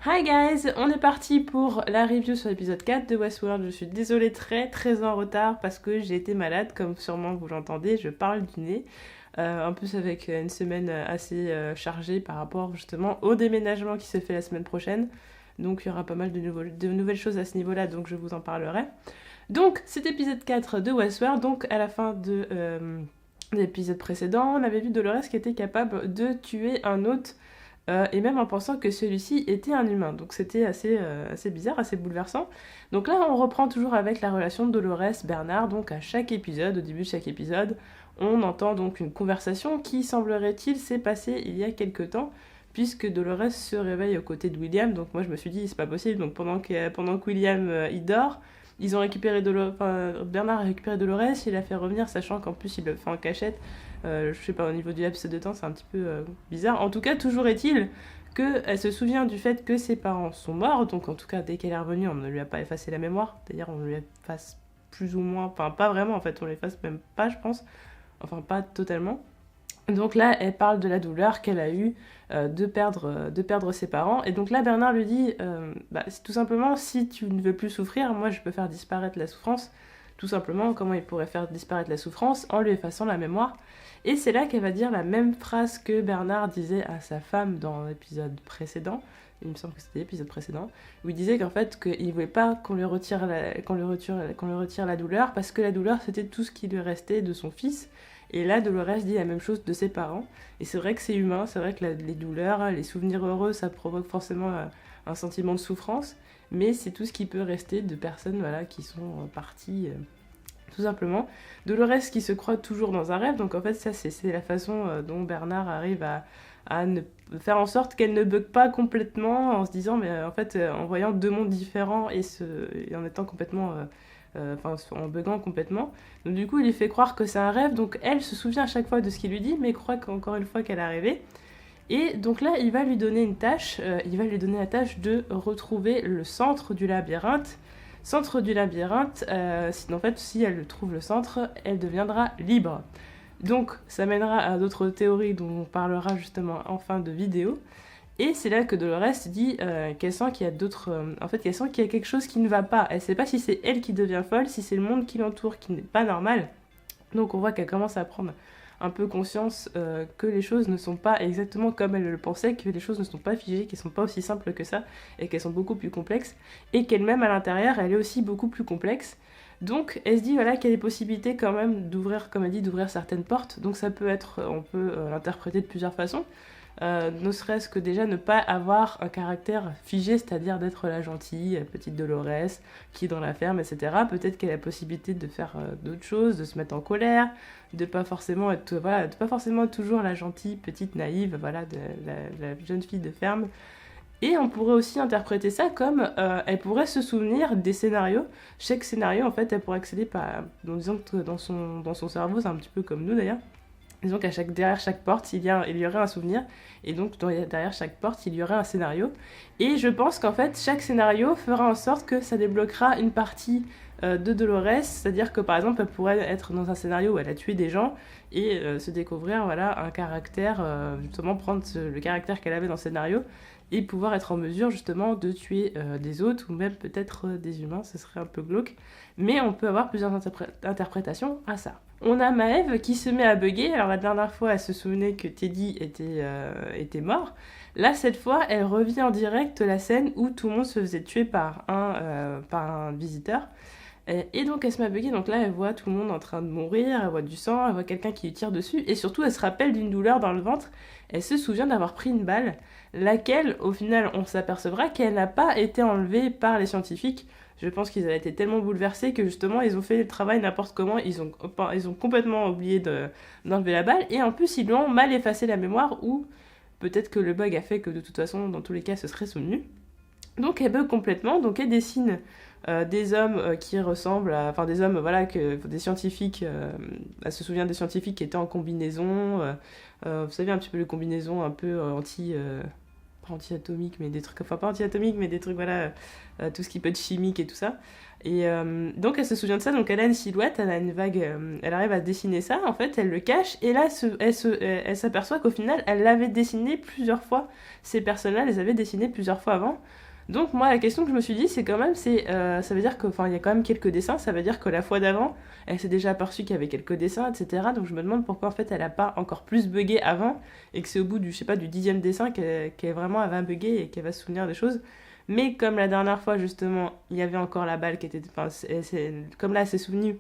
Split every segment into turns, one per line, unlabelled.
Hi guys, on est parti pour la review sur l'épisode 4 de Westworld. Je suis désolée, très en retard parce que j'ai été malade, comme sûrement vous l'entendez, je parle du nez. En plus avec une semaine assez chargée par rapport justement au déménagement qui se fait la semaine prochaine. Donc il y aura pas mal de nouvelles choses à ce niveau-là, donc je vous en parlerai. Donc cet épisode 4 de Westworld, donc à la fin de l'épisode précédent, on avait vu Dolores qui était capable de tuer un hôte et même en pensant que celui-ci était un humain. Donc c'était assez bizarre, assez bouleversant. Donc là, on reprend toujours avec la relation de Dolores-Bernard. Donc à chaque épisode, au début de chaque épisode, on entend donc une conversation qui, semblerait-il, s'est passée il y a quelque temps, puisque Dolores se réveille aux côtés de William. Donc moi, je me suis dit, c'est pas possible. Donc pendant que William il dort, ils ont récupéré Bernard a récupéré Dolores, il l'a fait revenir, sachant qu'en plus il le fait en cachette. Je sais pas, au niveau du laps de temps, c'est un petit peu bizarre. En tout cas, toujours est-il qu'elle se souvient du fait que ses parents sont morts. Donc, en tout cas, dès qu'elle est revenue, on ne lui a pas effacé la mémoire. D'ailleurs, on lui efface plus ou moins. Enfin, pas vraiment, en fait, on l'efface même pas, je pense. Enfin, pas totalement. Donc là, elle parle de la douleur qu'elle a eue de perdre ses parents. Et donc là, Bernard lui dit c'est tout simplement, si tu ne veux plus souffrir, moi, je peux faire disparaître la souffrance. Tout simplement, comment il pourrait faire disparaître la souffrance en lui effaçant la mémoire. Et c'est là qu'elle va dire la même phrase que Bernard disait à sa femme dans l'épisode précédent. Il me semble que c'était l'épisode précédent, où il disait qu'en fait, qu'il ne voulait pas qu'on lui retire la douleur, parce que la douleur, c'était tout ce qui lui restait de son fils. Et là, Dolores dit la même chose de ses parents. Et c'est vrai que c'est humain, c'est vrai que les douleurs, les souvenirs heureux, ça provoque forcément un sentiment de souffrance. Mais c'est tout ce qui peut rester de personnes qui sont parties tout simplement. Dolores qui se croit toujours dans un rêve, donc en fait ça c'est la façon dont Bernard arrive à faire en sorte qu'elle ne bug pas complètement en se disant mais en fait en voyant deux mondes différents et en étant complètement en buguant complètement. Donc du coup il lui fait croire que c'est un rêve, donc elle se souvient à chaque fois de ce qu'il lui dit mais croit qu'encore une fois qu'elle a rêvé. Et donc là, il va lui donner une tâche, il va lui donner la tâche de retrouver le centre du labyrinthe. Centre du labyrinthe, en fait, si elle trouve le centre, elle deviendra libre. Donc, ça mènera à d'autres théories dont on parlera justement en fin de vidéo. Et c'est là que Dolores dit qu'elle sent qu'il y a qu'elle sent qu'il y a quelque chose qui ne va pas. Elle ne sait pas si c'est elle qui devient folle, si c'est le monde qui l'entoure qui n'est pas normal. Donc on voit qu'elle commence à prendre un peu conscience que les choses ne sont pas exactement comme elle le pensait, que les choses ne sont pas figées, qu'elles ne sont pas aussi simples que ça, et qu'elles sont beaucoup plus complexes, et qu'elle-même à l'intérieur, elle est aussi beaucoup plus complexe. Donc elle se dit qu'il y a des possibilités quand même d'ouvrir, comme elle dit, d'ouvrir certaines portes. Donc ça peut être, on peut l'interpréter de plusieurs façons. Ne serait-ce que déjà ne pas avoir un caractère figé, c'est-à-dire d'être la gentille, la petite Dolores, qui est dans la ferme, etc. Peut-être qu'elle a la possibilité de faire d'autres choses, de se mettre en colère, de pas forcément être, de pas forcément être toujours la gentille, petite, naïve, de la jeune fille de ferme. Et on pourrait aussi interpréter ça comme elle pourrait se souvenir des scénarios. Chaque scénario, en fait, elle pourrait accéder en disant que dans son cerveau, c'est un petit peu comme nous d'ailleurs. Disons derrière chaque porte, il y aurait un souvenir, et donc derrière chaque porte, il y aurait un scénario. Et je pense qu'en fait, chaque scénario fera en sorte que ça débloquera une partie de Dolores, c'est-à-dire que par exemple, elle pourrait être dans un scénario où elle a tué des gens, et se découvrir un caractère, justement prendre le caractère qu'elle avait dans le scénario, et pouvoir être en mesure justement de tuer des autres, ou même peut-être des humains, ce serait un peu glauque. Mais on peut avoir plusieurs interprétations à ça. On a Maëve qui se met à bugger. Alors la dernière fois, elle se souvenait que Teddy était mort. Là, cette fois, elle revit en direct la scène où tout le monde se faisait tuer par un visiteur. Et donc elle se met à bugger, donc là elle voit tout le monde en train de mourir, elle voit du sang, elle voit quelqu'un qui lui tire dessus, et surtout elle se rappelle d'une douleur dans le ventre, elle se souvient d'avoir pris une balle, laquelle au final on s'apercevra qu'elle n'a pas été enlevée par les scientifiques. Je pense qu'ils avaient été tellement bouleversés que justement ils ont fait le travail n'importe comment, ils ont complètement oublié d'enlever la balle, et en plus ils lui ont mal effacé la mémoire, ou peut-être que le bug a fait que de toute façon dans tous les cas ce serait souvenu. Donc elle bug complètement, donc elle dessine des hommes qui ressemblent enfin des hommes, des scientifiques, elle se souvient des scientifiques qui étaient en combinaison, vous savez un petit peu les combinaisons un peu pas anti-atomiques, mais des trucs, enfin pas anti-atomiques, mais des trucs, voilà, tout ce qui peut être chimique et tout ça. Et donc elle se souvient de ça, donc elle a une silhouette, elle a une vague, elle arrive à dessiner ça, en fait, elle le cache, et là, elle s'aperçoit qu'au final, elle l'avait dessiné plusieurs fois. Ces personnes-là, elle les avait dessinées plusieurs fois avant. Donc moi, la question que je me suis dit, c'est quand même, ça veut dire que, enfin, il y a quand même quelques dessins, ça veut dire que la fois d'avant, elle s'est déjà aperçue qu'il y avait quelques dessins, etc. Donc je me demande pourquoi, en fait, elle a pas encore plus bugué avant, et que c'est au bout du, je sais pas, du 10e dessin qu'elle vraiment, elle va bugger et qu'elle va se souvenir des choses. Mais comme la dernière fois, justement, il y avait encore la balle qui était... Enfin, comme là, elle s'est souvenue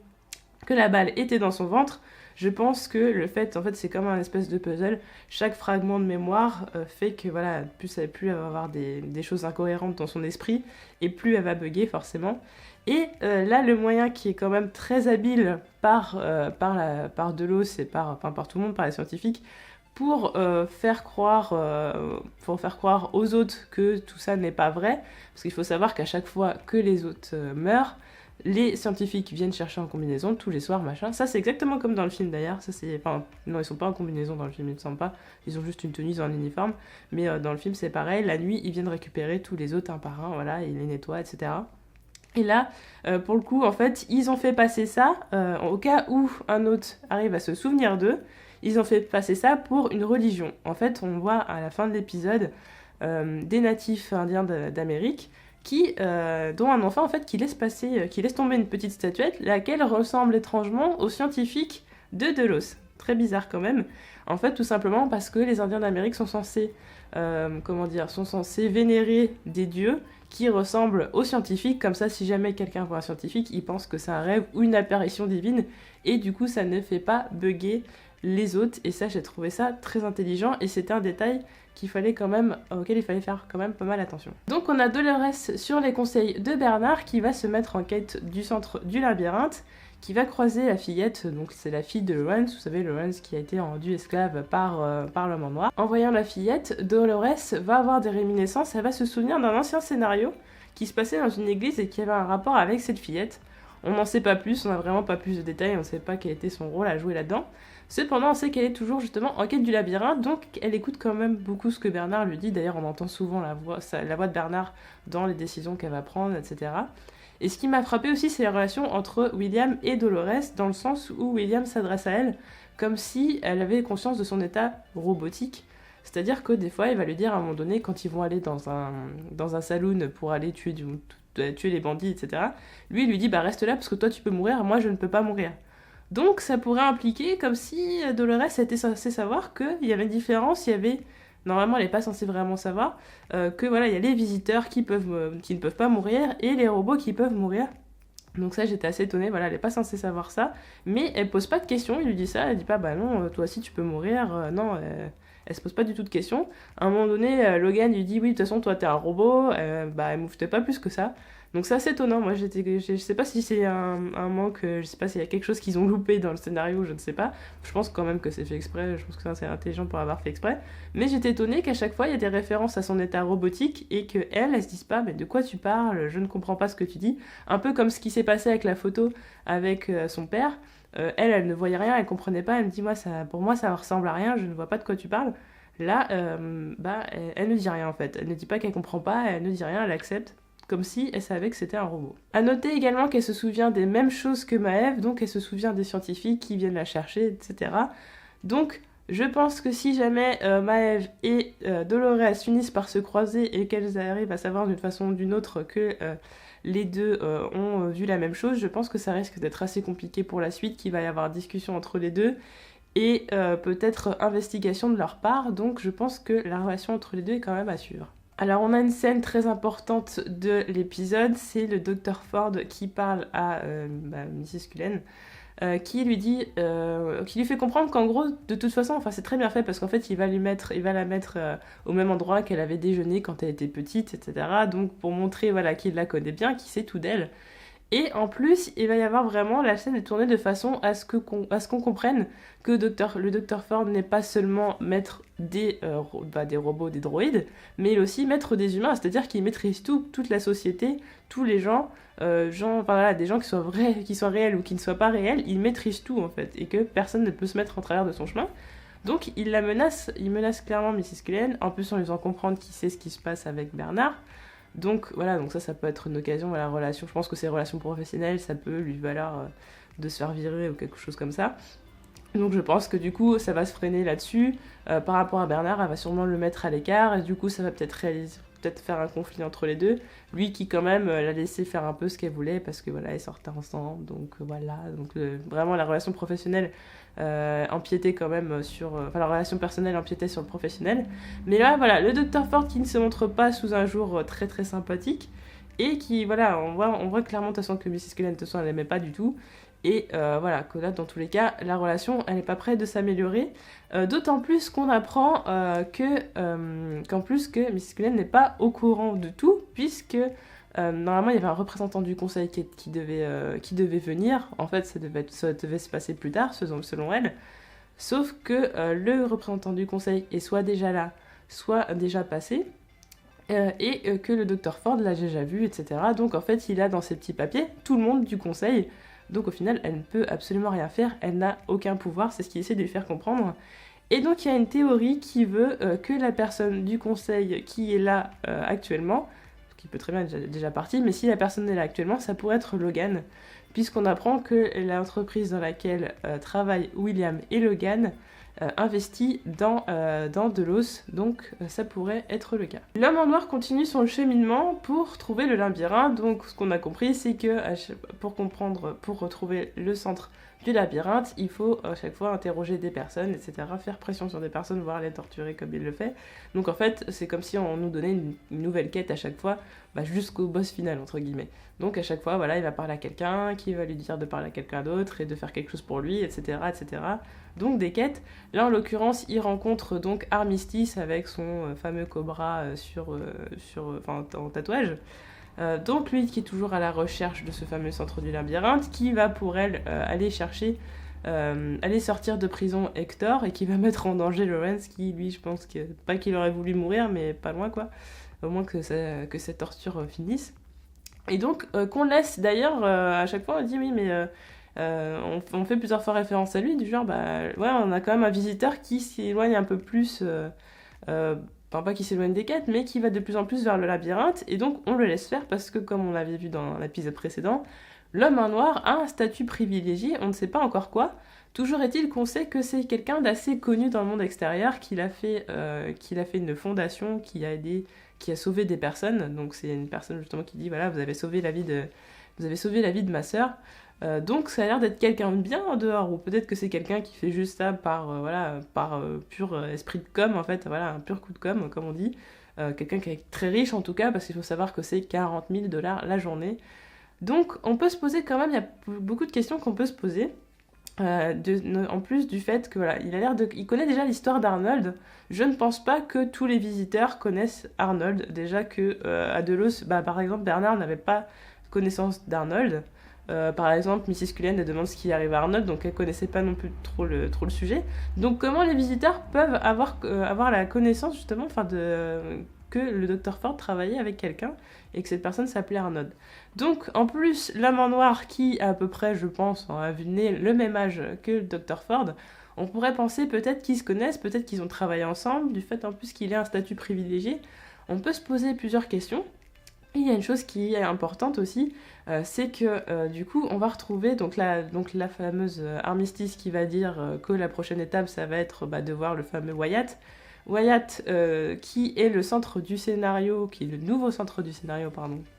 que la balle était dans son ventre, je pense que le fait, en fait, c'est comme un espèce de puzzle. Chaque fragment de mémoire fait que, voilà, plus elle va avoir des choses incohérentes dans son esprit, et plus elle va bugger, forcément. Et là, le moyen qui est quand même très habile par Delos et par tout le monde, par les scientifiques, pour faire croire aux autres que tout ça n'est pas vrai, parce qu'il faut savoir qu'à chaque fois que les autres meurent, les scientifiques viennent chercher en combinaison tous les soirs, machin. Ça, c'est exactement comme dans le film d'ailleurs. Non, ils sont pas en combinaison dans le film, ils ne semble pas. Ils ont juste une tenue, ils ont un uniforme. Mais dans le film, c'est pareil. La nuit, ils viennent récupérer tous les autres un par un, voilà, ils les nettoient, etc. Et là, pour le coup, en fait, ils ont fait passer ça, au cas où un autre arrive à se souvenir d'eux, ils ont fait passer ça pour une religion. En fait, on voit à la fin de l'épisode des natifs indiens d'Amérique dont un enfant en fait qui laisse tomber une petite statuette, laquelle ressemble étrangement aux scientifiques de Delos. Très bizarre quand même. En fait, tout simplement parce que les Indiens d'Amérique sont censés vénérer des dieux qui ressemblent aux scientifiques. Comme ça, si jamais quelqu'un voit un scientifique, il pense que c'est un rêve ou une apparition divine, et du coup, ça ne fait pas bugger les autres. Et ça, j'ai trouvé ça très intelligent, et c'était un détail auquel il fallait faire quand même pas mal attention. Donc on a Dolores sur les conseils de Bernard qui va se mettre en quête du centre du labyrinthe, qui va croiser la fillette, donc c'est la fille de Lawrence, vous savez Lawrence qui a été rendu esclave par l'homme en noir. En voyant la fillette, Dolores va avoir des réminiscences, elle va se souvenir d'un ancien scénario qui se passait dans une église et qui avait un rapport avec cette fillette. On n'en sait pas plus, on n'a vraiment pas plus de détails, on ne sait pas quel était son rôle à jouer là-dedans. Cependant, on sait qu'elle est toujours justement en quête du labyrinthe, donc elle écoute quand même beaucoup ce que Bernard lui dit. D'ailleurs, on entend souvent la voix de Bernard dans les décisions qu'elle va prendre, etc. Et ce qui m'a frappé aussi, c'est la relation entre William et Dolores, dans le sens où William s'adresse à elle comme si elle avait conscience de son état robotique. C'est-à-dire que des fois, il va lui dire à un moment donné, quand ils vont aller dans un saloon pour aller tuer les bandits, etc., lui, il lui dit, bah reste là parce que toi tu peux mourir, moi je ne peux pas mourir. Donc ça pourrait impliquer comme si Dolores était censée savoir qu'il y avait une différence, normalement elle n'est pas censée vraiment savoir, que voilà, il y a les visiteurs qui ne peuvent pas mourir et les robots qui peuvent mourir. Donc ça, j'étais assez étonnée, voilà, elle n'est pas censée savoir ça, mais elle pose pas de questions, il lui dit ça, elle dit pas, bah non, toi aussi tu peux mourir, non, elle se pose pas du tout de questions. À un moment donné, Logan lui dit, oui, de toute façon, toi t'es un robot, bah elle m'ouftait pas plus que ça. Donc c'est assez étonnant, moi je sais pas si c'est un manque, je sais pas s'il y a quelque chose qu'ils ont loupé dans le scénario, je ne sais pas. Je pense quand même que c'est fait exprès, je pense que c'est assez intelligent pour avoir fait exprès. Mais j'étais étonnée qu'à chaque fois il y a des références à son état robotique et qu'elle se dise pas, mais de quoi tu parles, je ne comprends pas ce que tu dis. Un peu comme ce qui s'est passé avec la photo avec son père. Elle ne voyait rien, elle comprenait pas, elle me dit, pour moi ça ressemble à rien, je ne vois pas de quoi tu parles. Là, elle ne dit rien en fait, elle ne dit pas qu'elle comprend pas, elle ne dit rien, elle accepte. Comme si elle savait que c'était un robot. A noter également qu'elle se souvient des mêmes choses que Maëve, donc elle se souvient des scientifiques qui viennent la chercher, etc. Donc je pense que si jamais Maëve et Dolores finissent par se croiser et qu'elles arrivent à savoir d'une façon ou d'une autre que les deux ont vu la même chose, je pense que ça risque d'être assez compliqué pour la suite, qu'il va y avoir discussion entre les deux et peut-être investigation de leur part, donc je pense que la relation entre les deux est quand même à suivre. Alors on a une scène très importante de l'épisode, c'est le Dr Ford qui parle à Mrs Cullen, qui lui fait comprendre qu'en gros, de toute façon, enfin c'est très bien fait parce qu'en fait il va la mettre au même endroit qu'elle avait déjeuné quand elle était petite, etc. Donc pour montrer voilà qu'il la connaît bien, qu'il sait tout d'elle. Et en plus, il va y avoir vraiment, la scène est tournée de façon à ce qu'on comprenne que le Dr Ford n'est pas seulement maître des robots, des droïdes, mais il est aussi maître des humains, c'est-à-dire qu'il maîtrise toute la société, tous les gens, des gens qui soient réels ou qui ne soient pas réels, il maîtrise tout en fait, et que personne ne peut se mettre en travers de son chemin. Donc il menace clairement Mrs. Cullen, en plus en lui faisant comprendre qu'il sait ce qui se passe avec Bernard. Donc voilà, donc ça peut être une occasion, voilà, relation, je pense que ces relations professionnelles, ça peut lui valoir de se faire virer ou quelque chose comme ça. Donc je pense que du coup ça va se freiner là-dessus. Par rapport à Bernard, elle va sûrement le mettre à l'écart et du coup ça va peut-être faire un conflit entre les deux. Lui qui quand même l'a laissé faire un peu ce qu'elle voulait parce que voilà, ils sortaient ensemble. Donc voilà, donc vraiment la relation professionnelle empiétait quand même sur... Enfin la relation personnelle empiétait sur le professionnel. Mais là voilà, le Dr Ford qui ne se montre pas sous un jour très très sympathique et qui voilà, on voit clairement de toute façon que Mrs. Cullen de toute façon elle l'aimait pas du tout. Et voilà, que là, dans tous les cas, la relation, elle n'est pas prête de s'améliorer. D'autant plus qu'on apprend qu'en plus que Mrs. Cullen n'est pas au courant de tout, puisque normalement, il y avait un représentant du conseil qui devait venir. En fait, ça devait se passer plus tard, selon elle. Sauf que le représentant du conseil est soit déjà là, soit déjà passé. Et que le Dr Ford l'a déjà vu, etc. Donc en fait, il a dans ses petits papiers tout le monde du conseil. Donc au final, elle ne peut absolument rien faire, elle n'a aucun pouvoir, c'est ce qu'il essaie de lui faire comprendre. Et donc il y a une théorie qui veut que la personne du conseil qui est là actuellement, qui peut très bien être déjà partie, mais si la personne est là actuellement, ça pourrait être Logan, puisqu'on apprend que l'entreprise dans laquelle travaillent William et Logan investi dans Delos, donc ça pourrait être le cas. L'homme en noir continue son cheminement pour trouver le labyrinthe, donc ce qu'on a compris c'est que pour retrouver le centre du labyrinthe, il faut à chaque fois interroger des personnes, etc., faire pression sur des personnes, voire les torturer comme il le fait. Donc en fait, c'est comme si on nous donnait une nouvelle quête à chaque fois, jusqu'au boss final, entre guillemets. Donc à chaque fois, voilà, il va parler à quelqu'un, qui va lui dire de parler à quelqu'un d'autre et de faire quelque chose pour lui, etc., etc. Donc des quêtes. Là, en l'occurrence, il rencontre donc Armistice avec son fameux cobra en tatouage. Donc lui qui est toujours à la recherche de ce fameux centre du labyrinthe, qui va pour elle aller sortir de prison Hector et qui va mettre en danger Lawrence, qui lui, je pense que pas qu'il aurait voulu mourir, mais pas loin quoi. Au moins que cette torture finisse. Et donc qu'on laisse d'ailleurs à chaque fois on dit oui mais on fait plusieurs fois référence à lui du genre ouais on a quand même un visiteur qui s'éloigne un peu plus pas qui s'éloigne des quêtes mais qui va de plus en plus vers le labyrinthe et donc on le laisse faire parce que comme on l'avait vu dans l'épisode précédent, l'homme en noir a un statut privilégié, on ne sait pas encore quoi. Toujours est-il qu'on sait que c'est quelqu'un d'assez connu dans le monde extérieur, qu'il a fait une fondation qui a sauvé des personnes. Donc c'est une personne justement qui dit voilà, vous avez sauvé la vie de ma sœur. Donc ça a l'air d'être quelqu'un de bien en dehors, ou peut-être que c'est quelqu'un qui fait juste ça par pur esprit de com, en fait, voilà, un pur coup de com, comme on dit. Quelqu'un qui est très riche en tout cas, parce qu'il faut savoir que c'est 40 000 $ la journée. Donc on peut se poser quand même, il y a beaucoup de questions qu'on peut se poser. En plus du fait que voilà, il connaît déjà l'histoire d'Arnold. Je ne pense pas que tous les visiteurs connaissent Arnold. Déjà que à Delos, par exemple, Bernard n'avait pas connaissance d'Arnold. Par exemple, Mrs. Cullen elle demande ce qui arrive à Arnold, donc elle connaissait pas non plus trop le sujet. Donc comment les visiteurs peuvent avoir la connaissance justement, que le Dr Ford travaillait avec quelqu'un et que cette personne s'appelait Arnold. Donc en plus, l'homme en noir qui à peu près, je pense, a le même âge que le Dr Ford, on pourrait penser peut-être qu'ils se connaissent, peut-être qu'ils ont travaillé ensemble, du fait en plus qu'il ait un statut privilégié. On peut se poser plusieurs questions. Et il y a une chose qui est importante aussi, c'est que du coup on va retrouver donc la fameuse Armistice qui va dire que la prochaine étape ça va être de voir le fameux Wyatt. Wyatt qui est le centre du scénario, qui est le nouveau centre du scénario,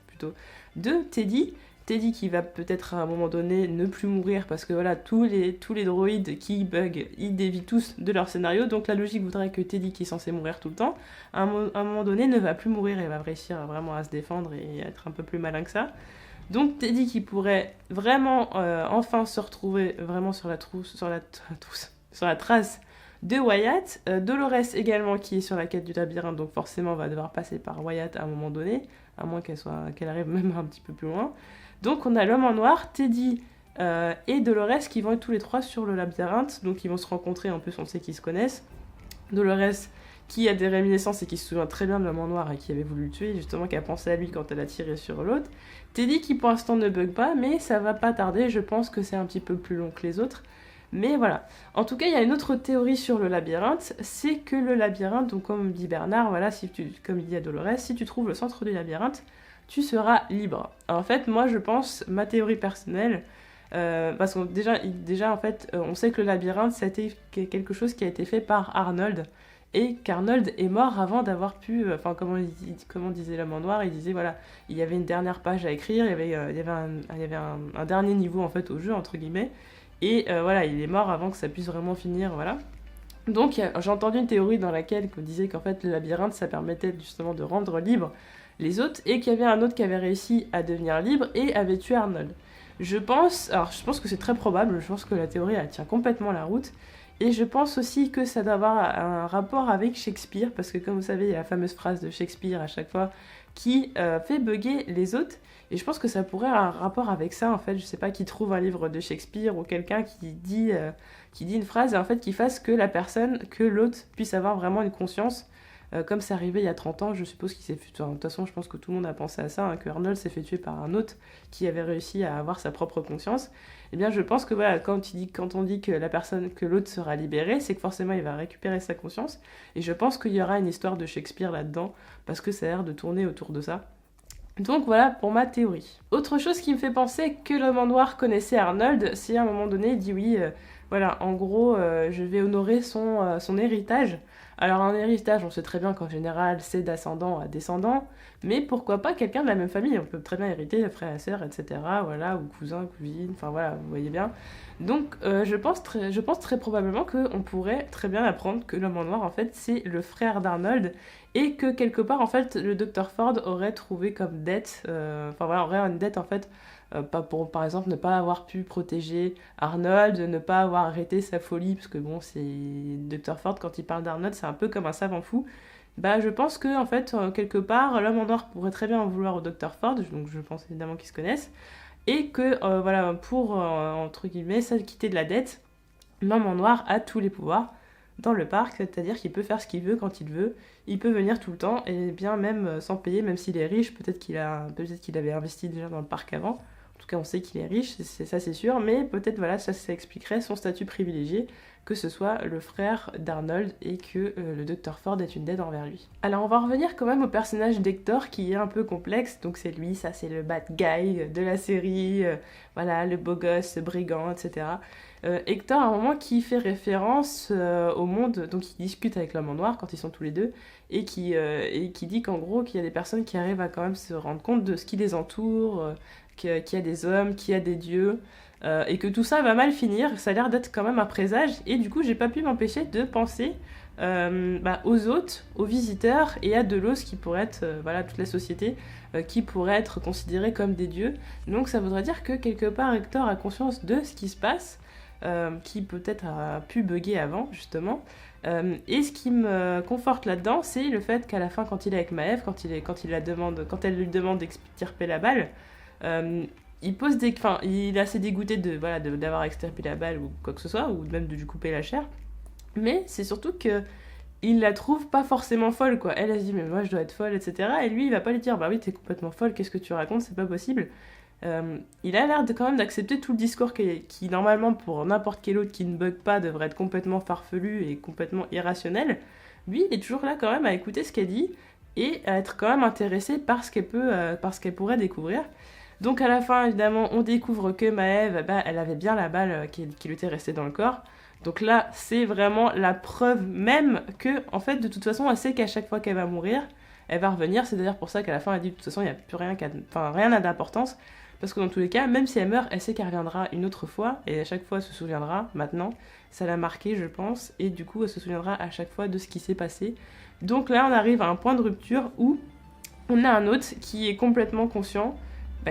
plutôt, de Teddy. Teddy qui va peut-être à un moment donné ne plus mourir parce que voilà, tous les droïdes qui bug, ils dévient tous de leur scénario. Donc la logique voudrait que Teddy qui est censé mourir tout le temps, à un moment donné ne va plus mourir et va réussir vraiment à se défendre et être un peu plus malin que ça. Donc Teddy qui pourrait vraiment enfin se retrouver vraiment sur la trace de Wyatt. Dolores également qui est sur la quête du labyrinthe, donc forcément va devoir passer par Wyatt à un moment donné, à moins qu'elle arrive même un petit peu plus loin. Donc on a l'homme en noir, Teddy et Dolores qui vont être tous les trois sur le labyrinthe, donc ils vont se rencontrer, en plus on sait qu'ils se connaissent. Dolores qui a des réminiscences et qui se souvient très bien de l'homme en noir et qui avait voulu le tuer, justement qui a pensé à lui quand elle a tiré sur l'autre. Teddy qui pour l'instant ne bug pas, mais ça va pas tarder, je pense que c'est un petit peu plus long que les autres. Mais voilà. En tout cas, il y a une autre théorie sur le labyrinthe, c'est que le labyrinthe, donc comme dit Bernard, voilà, comme il dit à Dolores, si tu trouves le centre du labyrinthe, tu seras libre. En fait, moi je pense, ma théorie personnelle, parce que déjà en fait, on sait que le labyrinthe, c'était quelque chose qui a été fait par Arnold, et qu'Arnold est mort avant d'avoir pu, enfin comment disait l'homme en noir, il disait voilà, il y avait une dernière page à écrire, il y avait un dernier niveau en fait au jeu, entre guillemets, et voilà, il est mort avant que ça puisse vraiment finir, voilà. Donc j'ai entendu une théorie dans laquelle on disait qu'en fait le labyrinthe ça permettait justement de rendre libre les autres et qu'il y avait un autre qui avait réussi à devenir libre et avait tué Arnold. Je pense que c'est très probable, je pense que la théorie elle tient complètement la route et je pense aussi que ça doit avoir un rapport avec Shakespeare parce que comme vous savez il y a la fameuse phrase de Shakespeare à chaque fois qui fait bugger les autres et je pense que ça pourrait avoir un rapport avec ça en fait, je sais pas, qui trouve un livre de Shakespeare ou quelqu'un qui dit une phrase et en fait qui fasse que que l'autre puisse avoir vraiment une conscience. Comme c'est arrivé il y a 30 ans, je suppose qu'il s'est fait... De toute façon, je pense que tout le monde a pensé à ça, hein, que Arnold s'est fait tuer par un autre qui avait réussi à avoir sa propre conscience. Eh bien, je pense que voilà, quand on dit que que l'autre sera libéré, c'est que forcément il va récupérer sa conscience. Et je pense qu'il y aura une histoire de Shakespeare là-dedans, parce que ça a l'air de tourner autour de ça. Donc voilà pour ma théorie. Autre chose qui me fait penser que l'homme en noir connaissait Arnold, c'est à un moment donné, il dit oui, voilà, en gros, je vais honorer son héritage. Alors un héritage, on sait très bien qu'en général, c'est d'ascendant à descendant, mais pourquoi pas quelqu'un de la même famille? On peut très bien hériter frères et sœurs, etc. Voilà, ou cousins, cousines, enfin voilà, vous voyez bien. Donc je pense très probablement qu'on pourrait très bien apprendre que l'homme en noir, en fait, c'est le frère d'Arnold, et que quelque part, en fait, le Dr Ford aurait trouvé comme dette, enfin voilà, aurait une dette, en fait, pas pour, par exemple, ne pas avoir pu protéger Arnold, ne pas avoir arrêté sa folie, parce que bon, c'est Dr Ford, quand il parle d'Arnold, c'est un peu comme un savant fou. Bah, je pense que, en fait, quelque part, l'homme en noir pourrait très bien en vouloir au Dr Ford, donc je pense évidemment qu'ils se connaissent, et que, voilà, pour, entre guillemets, s'acquitter de la dette, l'homme en noir a tous les pouvoirs dans le parc, c'est-à-dire qu'il peut faire ce qu'il veut quand il veut, il peut venir tout le temps, et bien même sans payer, même s'il est riche, peut-être qu'il avait investi déjà dans le parc avant, en tout cas on sait qu'il est riche, ça c'est sûr, mais peut-être voilà, ça expliquerait son statut privilégié, que ce soit le frère d'Arnold et que le Dr Ford est une dette envers lui. Alors on va revenir quand même au personnage d'Hector qui est un peu complexe, donc c'est lui, ça c'est le bad guy de la série, voilà, le beau gosse, le brigand, etc. Hector, à un moment, qui fait référence au monde, donc il discute avec l'homme en noir quand ils sont tous les deux, et qui dit qu'en gros, qu'il y a des personnes qui arrivent à quand même se rendre compte de ce qui les entoure, qu'il y a des hommes, qu'il y a des dieux, et que tout ça va mal finir. Ça a l'air d'être quand même un présage, et du coup, j'ai pas pu m'empêcher de penser aux hôtes, aux visiteurs, et à Delos, qui pourrait être, voilà, toute la société, qui pourrait être considérée comme des dieux. Donc ça voudrait dire que quelque part, Hector a conscience de ce qui se passe, qui peut-être a pu bugger avant, justement. Et ce qui me conforte là-dedans, c'est le fait qu'à la fin, quand il est avec Maëve, quand elle lui demande d'extirper la balle, il est assez dégoûté d'avoir extirpé la balle ou quoi que ce soit, ou même de lui couper la chair. Mais c'est surtout que il la trouve pas forcément folle, quoi. Elle se dit, mais moi je dois être folle, etc. Et lui, il va pas lui dire, bah oui, t'es complètement folle, qu'est-ce que tu racontes, c'est pas possible. Il a l'air quand même d'accepter tout le discours qui, normalement, pour n'importe quel autre qui ne bug pas, devrait être complètement farfelu et complètement irrationnel. Lui, il est toujours là quand même à écouter ce qu'elle dit et à être quand même intéressé par ce qu'elle pourrait découvrir. Donc à la fin, évidemment, on découvre que Maëve, elle avait bien la balle qui lui était restée dans le corps. Donc là, c'est vraiment la preuve même que, en fait, de toute façon, elle sait qu'à chaque fois qu'elle va mourir, elle va revenir. C'est d'ailleurs pour ça qu'à la fin, elle dit, de toute façon, il n'y a plus rien rien n'a d'importance. Parce que dans tous les cas, même si elle meurt, elle sait qu'elle reviendra une autre fois, et à chaque fois, elle se souviendra, maintenant. Ça l'a marqué, je pense, et du coup, elle se souviendra à chaque fois de ce qui s'est passé. Donc là, on arrive à un point de rupture où on a un hôte qui est complètement conscient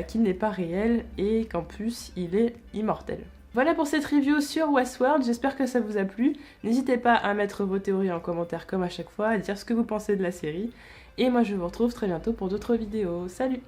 qu'il n'est pas réel, et qu'en plus, il est immortel. Voilà pour cette review sur Westworld, j'espère que ça vous a plu. N'hésitez pas à mettre vos théories en commentaire comme à chaque fois, à dire ce que vous pensez de la série. Et moi je vous retrouve très bientôt pour d'autres vidéos. Salut!